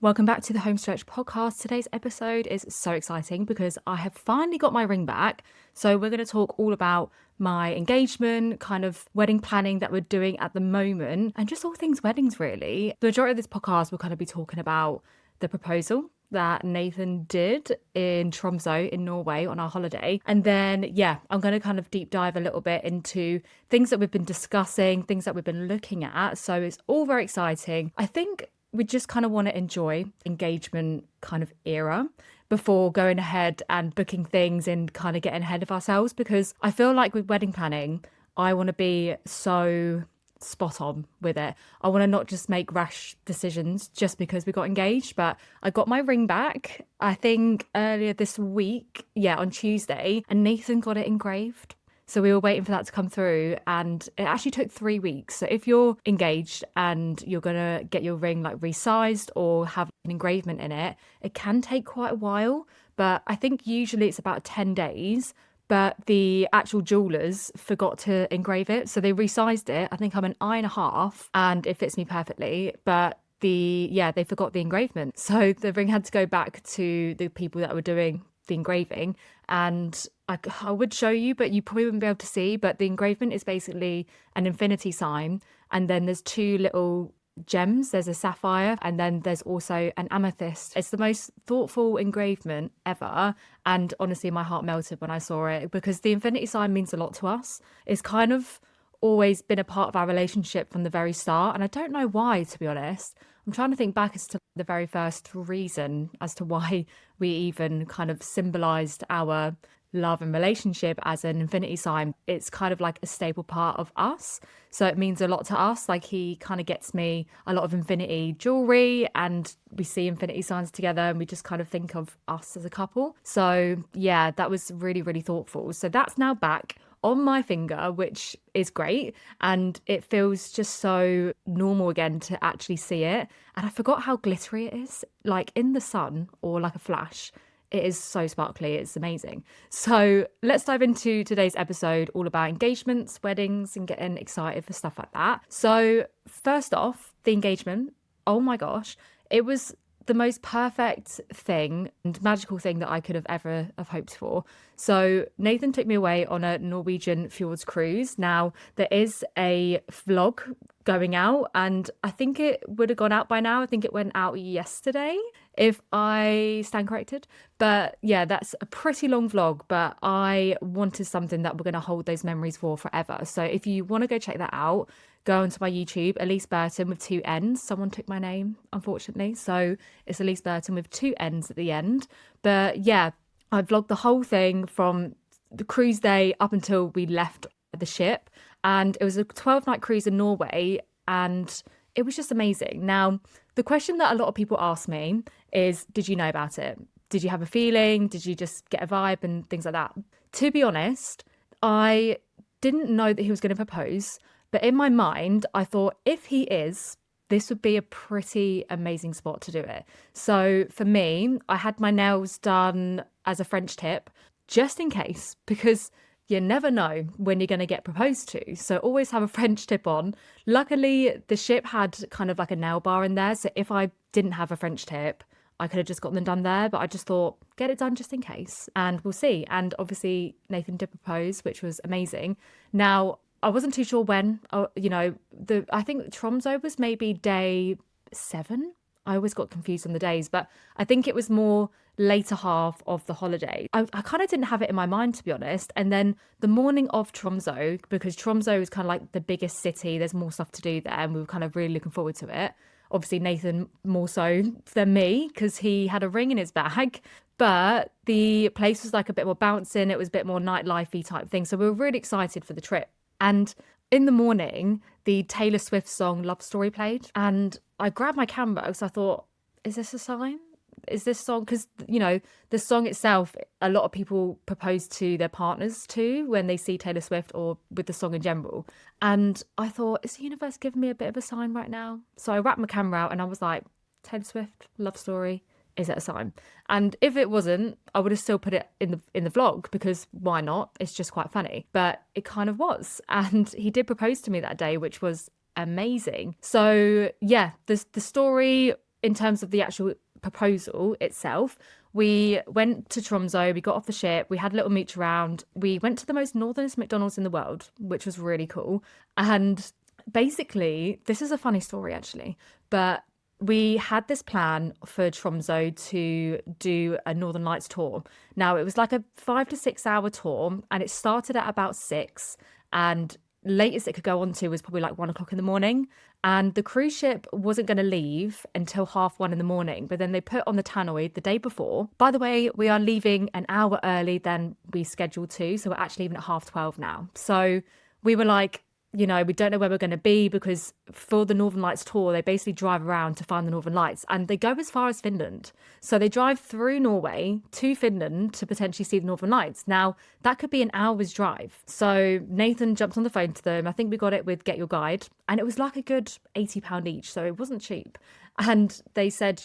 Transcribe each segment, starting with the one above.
Welcome back to the Home Stretch podcast. Today's episode is so exciting because I have finally got my ring back. So we're going to talk all about my engagement, kind of wedding planning that we're doing at the moment, and just all things weddings really. The majority of this podcast will kind of be talking about the proposal that Nathan did in Tromsø in Norway on our holiday. And then, I'm going to kind of deep dive a little bit into things that we've been discussing, things that we've been looking at. So it's all very exciting. I think we just kind of want to enjoy engagement kind of era before going ahead and booking things and kind of getting ahead of ourselves, because I feel like with wedding planning, I want to be so spot on with it. I want to not just make rash decisions just because we got engaged, but I got my ring back, I think earlier this week, on Tuesday, and Nathan got it engraved. So we were waiting for that to come through, and it actually took 3 weeks. So if you're engaged and you're going to get your ring like resized or have an engravement in it, it can take quite a while. But I think usually it's about 10 days. But the actual jewellers forgot to engrave it. So they resized it. I think I'm an eye and a half and it fits me perfectly. But they forgot the engravement. So the ring had to go back to the people that were doing the engraving, and I would show you, but you probably wouldn't be able to see. But the engravement is basically an infinity sign, and then there's two little gems. There's a sapphire, and then there's also an amethyst. It's the most thoughtful engravement ever, and honestly my heart melted when I saw it, because the infinity sign means a lot to us. It's kind of always been a part of our relationship from the very start, and I don't know why, to be honest. I'm trying to think back as to the very first reason as to why we even kind of symbolized our love and relationship as an infinity sign. It's kind of like a staple part of us. So it means a lot to us. Like, he kind of gets me a lot of infinity jewelry, and we see infinity signs together, and we just kind of think of us as a couple. So yeah, that was really, really thoughtful. So that's now back on my finger, which is great. And it feels just so normal again to actually see it. And I forgot how glittery it is, like in the sun or like a flash. It is so sparkly. It's amazing. So let's dive into today's episode, all about engagements, weddings, and getting excited for stuff like that. So first off, the engagement. Oh my gosh. It was the most perfect thing and magical thing that I could have ever have hoped for. So Nathan took me away on a Norwegian fjords cruise. Now, there is a vlog going out, and I think it would have gone out by now. I think it went out yesterday, if I stand corrected. But yeah, that's a pretty long vlog, but I wanted something that we're going to hold those memories for forever. So if you want to go check that out, go onto my YouTube, Elise Burton with 2 N's. Someone took my name, unfortunately. So it's Elise Burton with 2 N's at the end. But yeah, I vlogged the whole thing from the cruise day up until we left the ship. And it was a 12-night cruise in Norway, and it was just amazing. Now, the question that a lot of people ask me is, did you know about it? Did you have a feeling? Did you just get a vibe and things like that? To be honest, I didn't know that he was going to propose. But in my mind, I thought, if he is, this would be a pretty amazing spot to do it. So for me, I had my nails done as a French tip, just in case, because you never know when you're going to get proposed to. So always have a French tip on. Luckily, the ship had kind of like a nail bar in there. So if I didn't have a French tip, I could have just gotten them done there. But I just thought, get it done just in case, and we'll see. And obviously, Nathan did propose, which was amazing. Now, I wasn't too sure when, I think Tromsø was maybe day 7. I always got confused on the days, but I think it was more later half of the holiday. I kind of didn't have it in my mind, to be honest. And then the morning of Tromsø, because Tromsø is kind of like the biggest city, there's more stuff to do there, and we were kind of really looking forward to it. Obviously, Nathan more so than me, because he had a ring in his bag. But the place was like a bit more bouncing. It was a bit more nightlife-y type thing. So we were really excited for the trip. And in the morning, the Taylor Swift song Love Story played, and I grabbed my camera because I thought, is this a sign? Is this song? Because, the song itself, a lot of people propose to their partners too when they see Taylor Swift, or with the song in general. And I thought, is the universe giving me a bit of a sign right now? So I wrapped my camera out and I was like, Taylor Swift, Love Story. Is it a sign? And if it wasn't, I would have still put it in the vlog, because why not? It's just quite funny. But it kind of was. And he did propose to me that day, which was amazing. So yeah, the story in terms of the actual proposal itself, we went to Tromsø, we got off the ship, we had a little mooch around, we went to the most northernest McDonald's in the world, which was really cool. And basically, this is a funny story actually, but we had this plan for Tromsø to do a Northern Lights tour. Now, it was like a 5 to 6 hour tour, and it started at about 6, and latest it could go on to was probably like 1 o'clock in the morning. And the cruise ship wasn't going to leave until 1:30 in the morning, but then they put on the tannoy the day before. By the way, we are leaving an hour early than we scheduled to, so we're actually leaving at 12:30 now. So we were like, we don't know where we're going to be, because for the Northern Lights tour, they basically drive around to find the Northern Lights, and they go as far as Finland. So they drive through Norway to Finland to potentially see the Northern Lights. Now, that could be an hour's drive. So Nathan jumped on the phone to them. I think we got it with Get Your Guide, and it was like a good £80 each. So it wasn't cheap. And they said,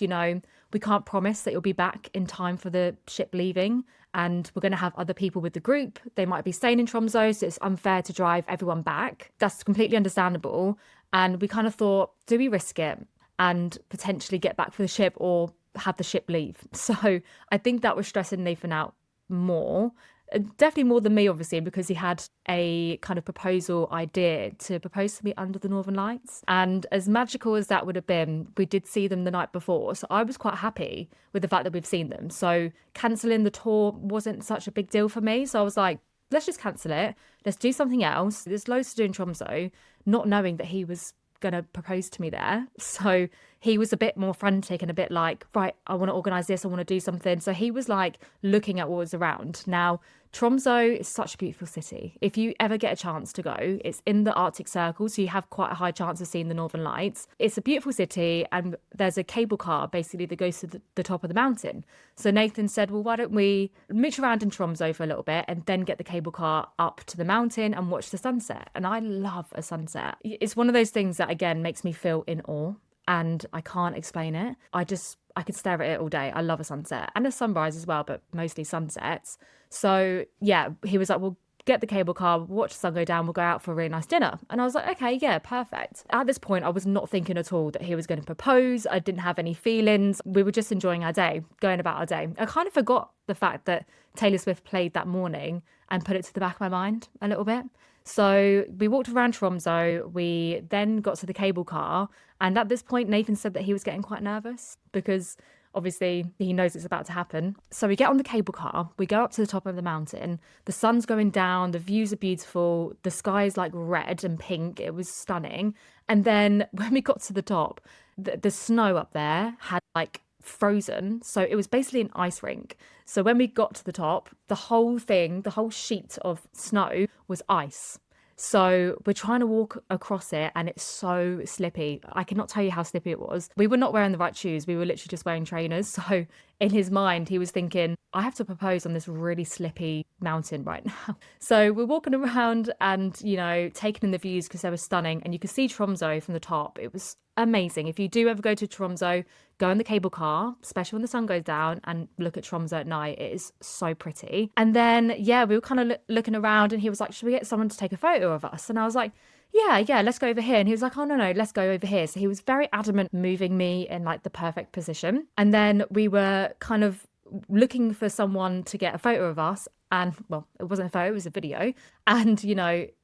we can't promise that you'll be back in time for the ship leaving, and we're going to have other people with the group. They might be staying in Tromsø, so it's unfair to drive everyone back. That's completely understandable. And we kind of thought, do we risk it and potentially get back for the ship, or have the ship leave? So I think that was stressing Nathan out more. Definitely more than me, obviously, because he had a kind of proposal idea to propose to me under the Northern Lights. And as magical as that would have been, we did see them the night before. So I was quite happy with the fact that we've seen them. So cancelling the tour wasn't such a big deal for me. So I was like, let's just cancel it. Let's do something else. There's loads to do in Tromsø, not knowing that he was going to propose to me there. So he was a bit more frantic and a bit like, right, I want to organise this, I want to do something. So he was like looking at what was around. Now, Tromsø is such a beautiful city. If you ever get a chance to go, it's in the Arctic Circle, so you have quite a high chance of seeing the Northern Lights. It's a beautiful city, and there's a cable car basically that goes to the top of the mountain. So Nathan said, well, why don't we mooch around in Tromsø for a little bit and then get the cable car up to the mountain and watch the sunset? And I love a sunset. It's one of those things that, again, makes me feel in awe, and I can't explain it. I could stare at it all day. I love a sunset and a sunrise as well, but mostly sunsets. So yeah, he was like, well, get the cable car, watch the sun go down, we'll go out for a really nice dinner. And I was like, okay, yeah, perfect. At this point, I was not thinking at all that he was going to propose. I didn't have any feelings. We were just enjoying our day, going about our day. I kind of forgot the fact that Taylor Swift played that morning and put it to the back of my mind a little bit. So we walked around Tromsø, we then got to the cable car, and at this point Nathan said that he was getting quite nervous because obviously he knows it's about to happen. So we get on the cable car, we go up to the top of the mountain, the sun's going down, the views are beautiful, the sky is like red and pink, it was stunning. And then when we got to the top, the snow up there had like frozen, so it was basically an ice rink. So when we got to the top, the whole sheet of snow was ice. So we're trying to walk across it, and it's so slippy. I cannot tell you how slippy it was. We were not wearing the right shoes. We were literally just wearing trainers. So in his mind, he was thinking, I have to propose on this really slippy mountain right now. So we're walking around and, taking in the views because they were stunning. And you could see Tromsø from the top. It was amazing. If you do ever go to Tromsø, go in the cable car, especially when the sun goes down, and look at Tromsø at night. It is so pretty. And then, yeah, we were kind of looking around, and he was like, should we get someone to take a photo of us? And I was like, yeah, let's go over here. And he was like, oh, no, let's go over here. So he was very adamant, moving me in like the perfect position. And then we were kind of looking for someone to get a photo of us. And well, it wasn't a photo, it was a video. And,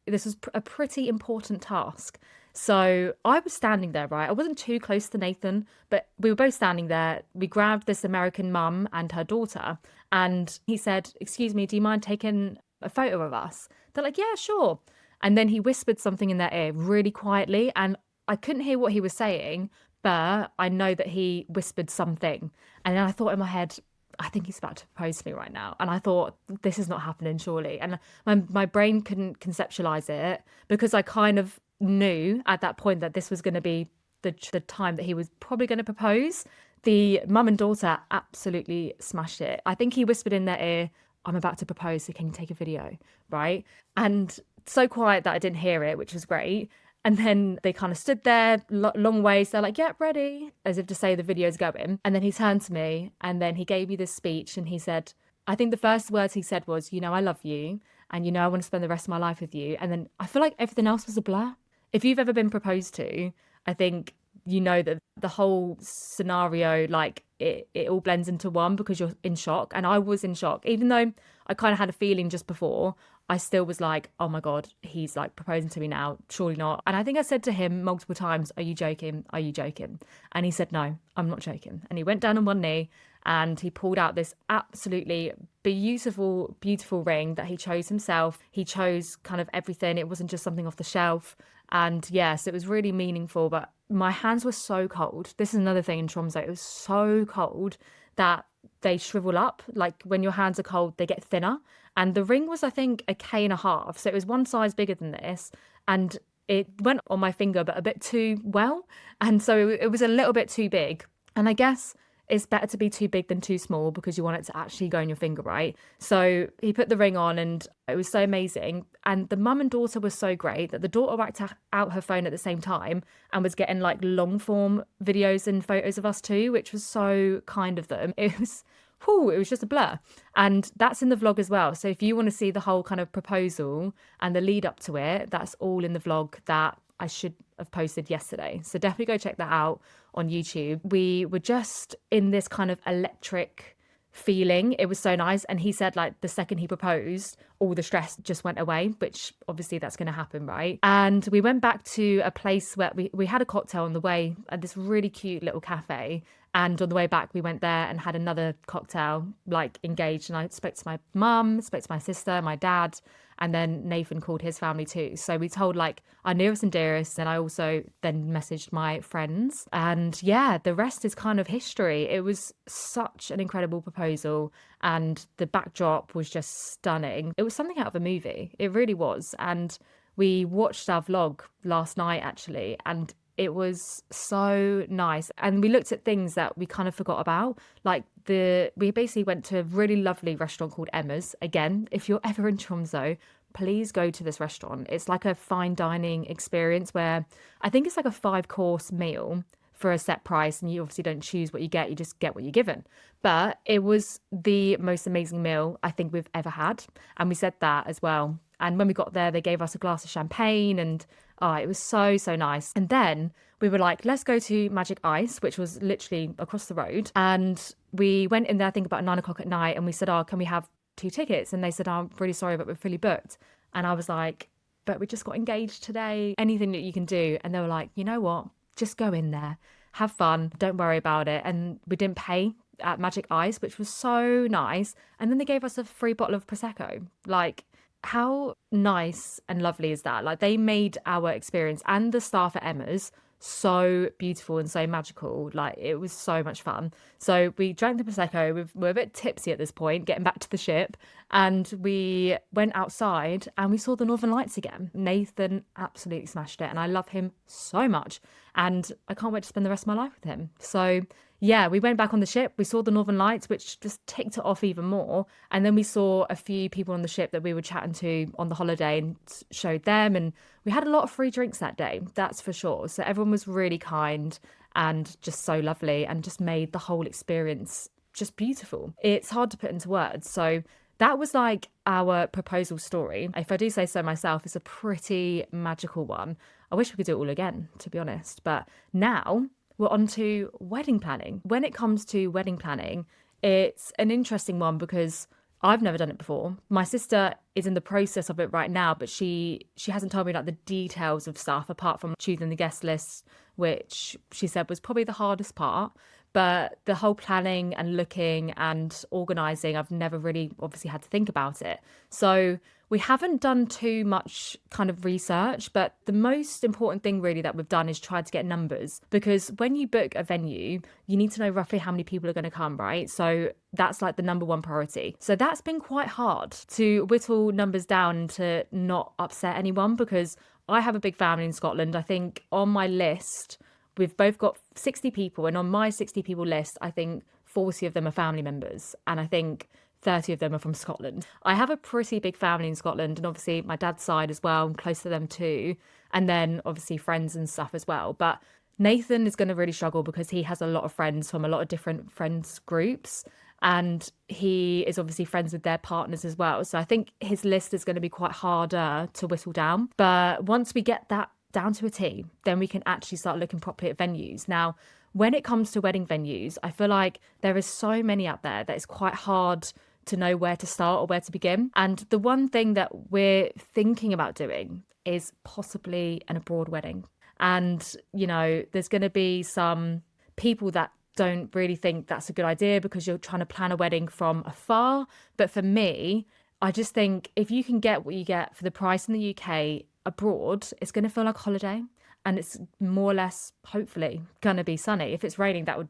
this was a pretty important task. So I was standing there, right? I wasn't too close to Nathan, but we were both standing there. We grabbed this American mum and her daughter, and he said, excuse me, do you mind taking a photo of us? They're like, yeah, sure. And then he whispered something in their ear really quietly, and I couldn't hear what he was saying, but I know that he whispered something. And then I thought in my head, I think he's about to propose to me right now. And I thought, this is not happening, surely. And my brain couldn't conceptualize it because I kind of knew at that point that this was going to be the time that he was probably going to propose. The mum and daughter absolutely smashed it. I think he whispered in their ear, I'm about to propose, so can you take a video, right? And so quiet that I didn't hear it, which was great. And then they kind of stood there long ways. They're like, yeah, ready, as if to say the video's going. And then he turned to me, and then he gave me this speech, and he said, I think the first words he said was, I love you, and I want to spend the rest of my life with you. And then I feel like everything else was a blur. If you've ever been proposed to, I think you know that the whole scenario, like it all blends into one because you're in shock. And I was in shock, even though I kind of had a feeling just before. I still was like, oh my God, he's like proposing to me now. Surely not. And I think I said to him multiple times, are you joking? Are you joking? And he said, no, I'm not joking. And he went down on one knee and he pulled out this absolutely beautiful, beautiful ring that he chose himself. He chose kind of everything. It wasn't just something off the shelf. And yes, it was really meaningful, but my hands were so cold. This is another thing in Tromsø. It was so cold that they shrivel up. Like when your hands are cold, they get thinner. And the ring was, I think, a K1/2. So it was one size bigger than this. And it went on my finger, but a bit too well. And so it was a little bit too big. And I guess it's better to be too big than too small because you want it to actually go in your finger, right? So he put the ring on and it was so amazing. And the mum and daughter were so great that the daughter whacked out her phone at the same time and was getting like long form videos and photos of us too, which was so kind of them. It was just a blur. And that's in the vlog as well. So if you want to see the whole kind of proposal and the lead up to it, that's all in the vlog that I should have posted yesterday. So definitely go check that out on YouTube. We were just in this kind of electric feeling. It was so nice. And he said like the second he proposed, all the stress just went away, which obviously that's going to happen, right? And we went back to a place where we had a cocktail on the way at this really cute little cafe. And on the way back, we went there and had another cocktail, like engaged. And I spoke to my mum, spoke to my sister, my dad, and then Nathan called his family too. So we told like our nearest and dearest. And I also then messaged my friends. And yeah, the rest is kind of history. It was such an incredible proposal. And the backdrop was just stunning. It was something out of a movie. It really was. And we watched our vlog last night, actually. And it was so nice. And we looked at things that we kind of forgot about. Like we basically went to a really lovely restaurant called Emma's. Again, if you're ever in Tromsø, please go to this restaurant. It's like a fine dining experience where I think it's like a 5-course meal for a set price. And you obviously don't choose what you get. You just get what you're given. But it was the most amazing meal I think we've ever had. And we said that as well. And when we got there, they gave us a glass of champagne and it was so, so nice. And then we were like, let's go to Magic Ice, which was literally across the road. And we went in there, I think about 9 o'clock at night. And we said, can we have 2 tickets? And they said, I'm really sorry, but we're fully booked. And I was like, but we just got engaged today. Anything that you can do. And they were like, you know what? Just go in there. Have fun. Don't worry about it. And we didn't pay at Magic Ice, which was so nice. And then they gave us a free bottle of Prosecco. Like, how nice and lovely is that? Like they made our experience and the staff at Emma's so beautiful and so magical. Like it was so much fun. So we drank the Prosecco. We're a bit tipsy at this point, getting back to the ship. And we went outside and we saw the Northern Lights again. Nathan absolutely smashed it. And I love him so much. And I can't wait to spend the rest of my life with him. So yeah, we went back on the ship. We saw the Northern Lights, which just ticked it off even more. And then we saw a few people on the ship that we were chatting to on the holiday and showed them. And we had a lot of free drinks that day, that's for sure. So everyone was really kind and just so lovely and just made the whole experience just beautiful. It's hard to put into words. So that was like our proposal story. If I do say so myself, it's a pretty magical one. I wish we could do it all again, to be honest. But now we're on to wedding planning. When it comes to wedding planning, it's an interesting one because I've never done it before. My sister is in the process of it right now, but she hasn't told me like the details of stuff apart from choosing the guest list, which she said was probably the hardest part. But the whole planning and looking and organising, I've never really obviously had to think about it. So we haven't done too much kind of research, but the most important thing really that we've done is try to get numbers, because when you book a venue, you need to know roughly how many people are going to come, right? So that's like the number one priority. So that's been quite hard to whittle numbers down to not upset anyone, because I have a big family in Scotland. I think on my list, we've both got 60 people, and on my 60 people list, I think 40 of them are family members. And I think 30 of them are from Scotland. I have a pretty big family in Scotland, and obviously my dad's side as well. I'm close to them too. And then obviously friends and stuff as well. But Nathan is going to really struggle because he has a lot of friends from a lot of different friends groups. And he is obviously friends with their partners as well. So I think his list is going to be quite harder to whittle down. But once we get that down to a T, then we can actually start looking properly at venues. Now, when it comes to wedding venues, I feel like there is so many out there that it's quite hard to know where to start or where to begin. And the one thing that we're thinking about doing is possibly an abroad wedding. And, you know, there's going to be some people that don't really think that's a good idea because you're trying to plan a wedding from afar. But for me, I just think if you can get what you get for the price in the UK abroad, it's going to feel like a holiday. And it's more or less, hopefully, going to be sunny. If it's raining, that would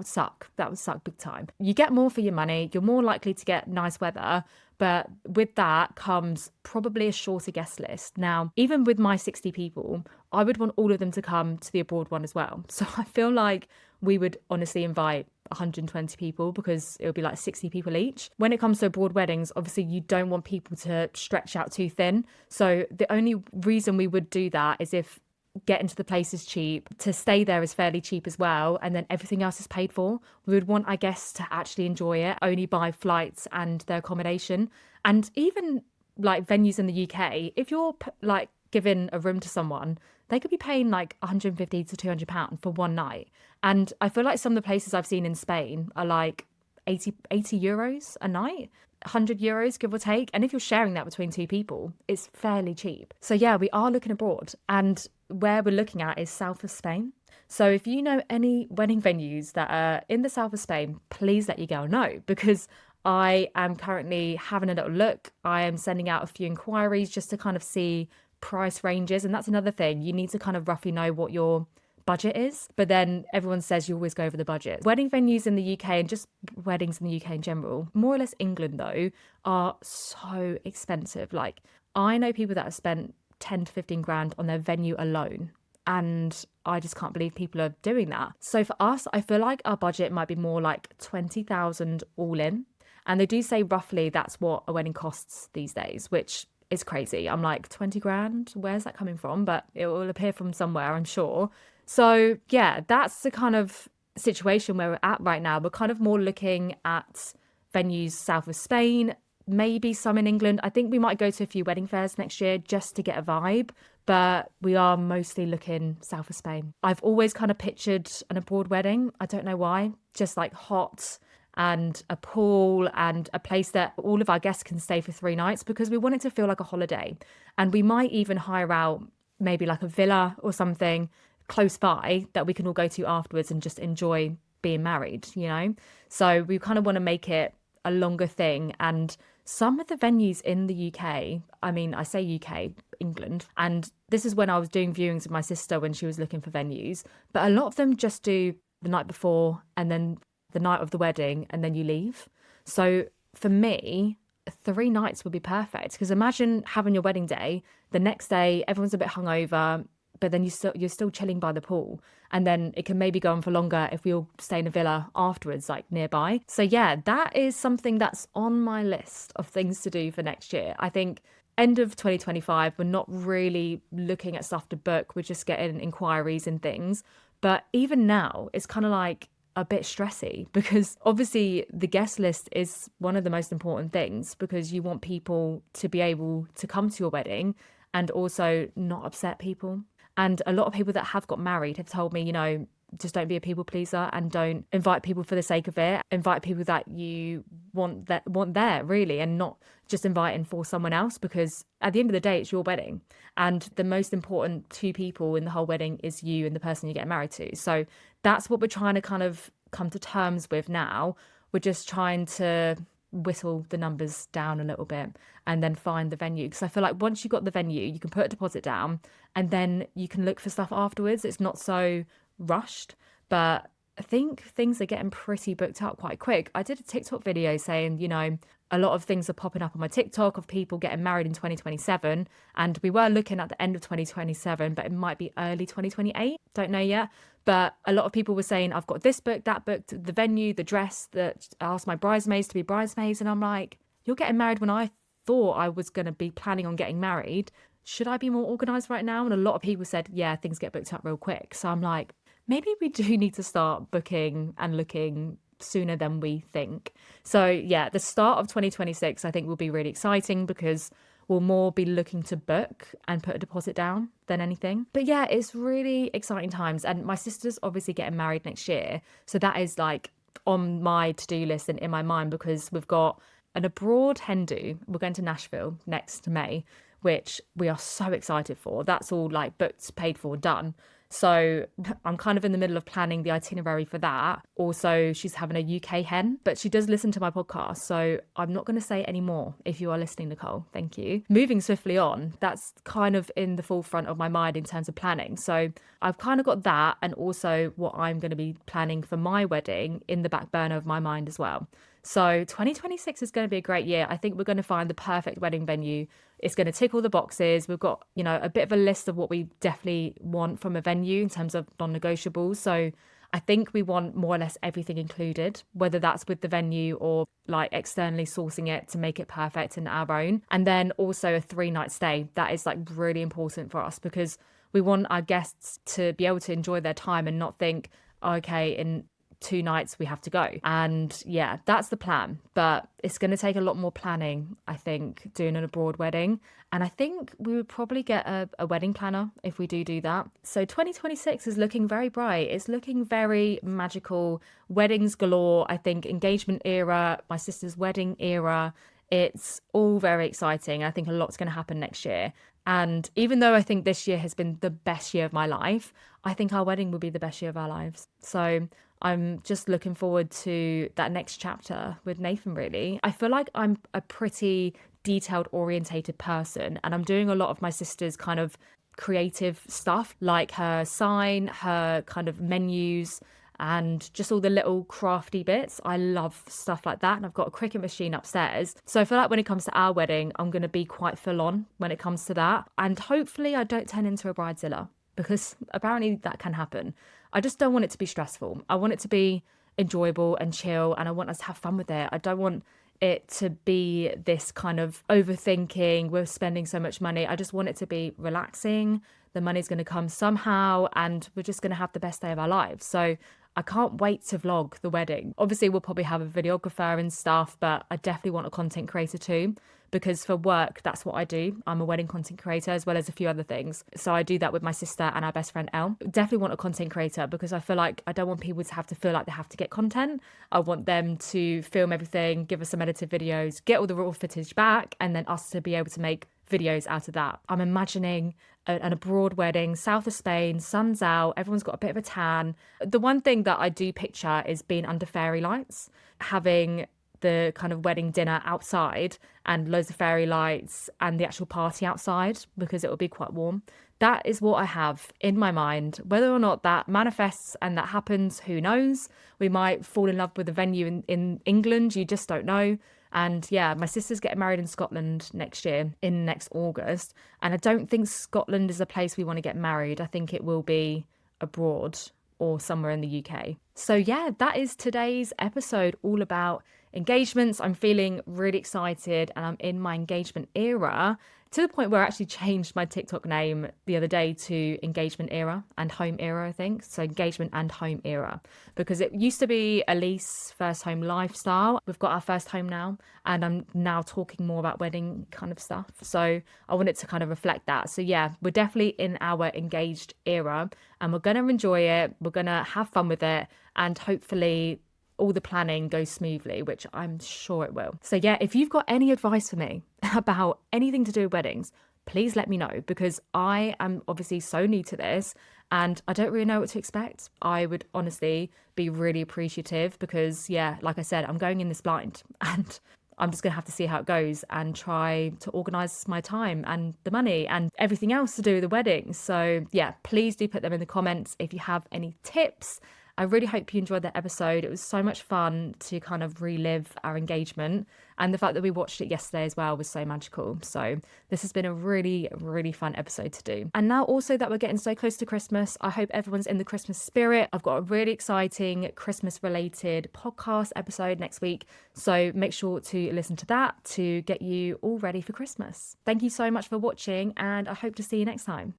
suck. That would suck big time. You get more for your money. You're more likely to get nice weather. But with that comes probably a shorter guest list. Now, even with my 60 people, I would want all of them to come to the abroad one as well. So I feel like we would honestly invite 120 people because it would be like 60 people each. When it comes to abroad weddings, obviously you don't want people to stretch out too thin. So the only reason we would do that is if getting to the place is cheap, to stay there is fairly cheap as well, and then everything else is paid for. We would want our guests to actually enjoy it, only buy flights and their accommodation. And even like venues in the UK, if you're like giving a room to someone, they could be paying like 150 to 200 pounds for one night. And I feel like some of the places I've seen in Spain are like 80 euros a night. 100 euros, give or take. And if you're sharing that between two people, it's fairly cheap. So yeah, we are looking abroad, and where we're looking at is south of Spain. So if you know any wedding venues that are in the south of Spain, please let your girl know, because I am currently having a little look. I am sending out a few inquiries just to kind of see price ranges. And that's another thing. You need to kind of roughly know what your budget is, but then everyone says you always go over the budget. Wedding venues in the UK, and just weddings in the UK in general, more or less England though, are so expensive. Like, I know people that have spent 10 to 15 grand on their venue alone, and I just can't believe people are doing that. So for us, I feel like our budget might be more like 20,000 all in, and they do say roughly that's what a wedding costs these days, which is crazy. I'm like, 20 grand, where's that coming from? But it will appear from somewhere, I'm sure. So yeah, that's the kind of situation where we're at right now. We're kind of more looking at venues south of Spain, maybe some in England. I think we might go to a few wedding fairs next year just to get a vibe, but we are mostly looking south of Spain. I've always kind of pictured an abroad wedding. I don't know why, just like hot and a pool and a place that all of our guests can stay for 3 nights, because we want it to feel like a holiday. And we might even hire out maybe like a villa or something close by that we can all go to afterwards and just enjoy being married, you know? So we kind of want to make it a longer thing. And some of the venues in the UK, I mean, I say UK, England, and this is when I was doing viewings with my sister when she was looking for venues, but a lot of them just do the night before and then the night of the wedding, and then you leave. So for me, 3 nights would be perfect, because imagine having your wedding day, the next day everyone's a bit hungover, but then you're still chilling by the pool, and then it can maybe go on for longer if we all stay in a villa afterwards, like nearby. So yeah, that is something that's on my list of things to do for next year. I think end of 2025, we're not really looking at stuff to book, we're just getting inquiries and things. But even now, it's kind of like a bit stressy, because obviously the guest list is one of the most important things, because you want people to be able to come to your wedding and also not upset people. And a lot of people that have got married have told me, you know, just don't be a people pleaser and don't invite people for the sake of it. Invite people that you want there really, and not just inviting for someone else, because at the end of the day, it's your wedding. And the most important 2 people in the whole wedding is you and the person you get married to. So that's what we're trying to kind of come to terms with now. We're just trying to whittle the numbers down a little bit and then find the venue, because I feel like once you've got the venue, you can put a deposit down and then you can look for stuff afterwards. It's not so rushed, but I think things are getting pretty booked up quite quick. I did a TikTok video saying, you know, a lot of things are popping up on my TikTok of people getting married in 2027, and we were looking at the end of 2027, but it might be early 2028, don't know yet. But a lot of people were saying, I've got this booked, that booked, the venue, the dress, that I asked my bridesmaids to be bridesmaids, and I'm like, you're getting married when I thought I was going to be planning on getting married. Should I be more organised right now? And a lot of people said, yeah, things get booked up real quick. So I'm like, maybe we do need to start booking and looking sooner than we think. So yeah, the start of 2026, I think, will be really exciting, because will more be looking to book and put a deposit down than anything. But yeah, it's really exciting times. And my sister's obviously getting married next year. So that is like on my to-do list and in my mind, because we've got an abroad hen do. We're going to Nashville next May, which we are so excited for. That's all like booked, paid for, done. So I'm kind of in the middle of planning the itinerary for that. Also, she's having a UK hen, but she does listen to my podcast. So I'm not going to say any more. If you are listening, Nicole, thank you. Moving swiftly on, that's kind of in the forefront of my mind in terms of planning. So I've kind of got that, and also what I'm going to be planning for my wedding in the back burner of my mind as well. So 2026 is going to be a great year. I think we're going to find the perfect wedding venue. It's going to tick all the boxes. We've got, a bit of a list of what we definitely want from a venue in terms of non-negotiables. So I think we want more or less everything included, whether that's with the venue or like externally sourcing it to make it perfect and our own. And then also a 3-night stay. That is like really important for us, because we want our guests to be able to enjoy their time and not think, okay, in 2 nights we have to go. And yeah, that's the plan, but it's going to take a lot more planning, I think, doing an abroad wedding. And I think we would probably get a wedding planner if we do that. So 2026 is looking very bright. It's looking very magical. Weddings galore. I think engagement era, my sister's wedding era, it's all very exciting. I think a lot's going to happen next year. And even though I think this year has been the best year of my life, I think our wedding will be the best year of our lives. So I'm just looking forward to that next chapter with Nathan, really. I feel like I'm a pretty detailed orientated person, and I'm doing a lot of my sister's kind of creative stuff, like her sign, her kind of menus, and just all the little crafty bits. I love stuff like that. And I've got a Cricut machine upstairs. So I feel like when it comes to our wedding, I'm going to be quite full on when it comes to that. And hopefully I don't turn into a bridezilla, because apparently that can happen. I just don't want it to be stressful. I want it to be enjoyable and chill, and I want us to have fun with it. I don't want it to be this kind of overthinking, we're spending so much money. I just want it to be relaxing. The money's going to come somehow, and we're just going to have the best day of our lives. So I can't wait to vlog the wedding. Obviously, we'll probably have a videographer and stuff, but I definitely want a content creator too, because for work, that's what I do. I'm a wedding content creator as well as a few other things. So I do that with my sister and our best friend, Elle. Definitely want a content creator, because I feel like I don't want people to have to feel like they have to get content. I want them to film everything, give us some edited videos, get all the raw footage back, and then us to be able to make videos out of that. I'm imagining an abroad wedding, south of Spain, sun's out, everyone's got a bit of a tan. The one thing that I do picture is being under fairy lights, having the kind of wedding dinner outside and loads of fairy lights and the actual party outside, because it will be quite warm. That is what I have in my mind. Whether or not that manifests and that happens, who knows? We might fall in love with a venue in England, you just don't know. And yeah, my sister's getting married in Scotland next year, in next August. And I don't think Scotland is a place we want to get married. I think it will be abroad or somewhere in the UK. So yeah, that is today's episode, all about engagements. I'm feeling really excited, and I'm in my engagement era, to the point where I actually changed my TikTok name the other day to engagement era and home era, I think. So engagement and home era, because it used to be Elise first home lifestyle. We've got our first home now, and I'm now talking more about wedding kind of stuff. So I wanted to kind of reflect that. So yeah, we're definitely in our engaged era, and we're going to enjoy it. We're going to have fun with it, and hopefully all the planning goes smoothly, which I'm sure it will. So yeah, if you've got any advice for me about anything to do with weddings, please let me know, because I am obviously so new to this and I don't really know what to expect. I would honestly be really appreciative, because yeah, like I said, I'm going in this blind and I'm just going to have to see how it goes and try to organise my time and the money and everything else to do with the wedding. So yeah, please do put them in the comments if you have any tips. I really hope you enjoyed that episode. It was so much fun to kind of relive our engagement, and the fact that we watched it yesterday as well was so magical. So this has been a really, really fun episode to do. And now also that we're getting so close to Christmas, I hope everyone's in the Christmas spirit. I've got a really exciting Christmas related podcast episode next week. So make sure to listen to that to get you all ready for Christmas. Thank you so much for watching, and I hope to see you next time.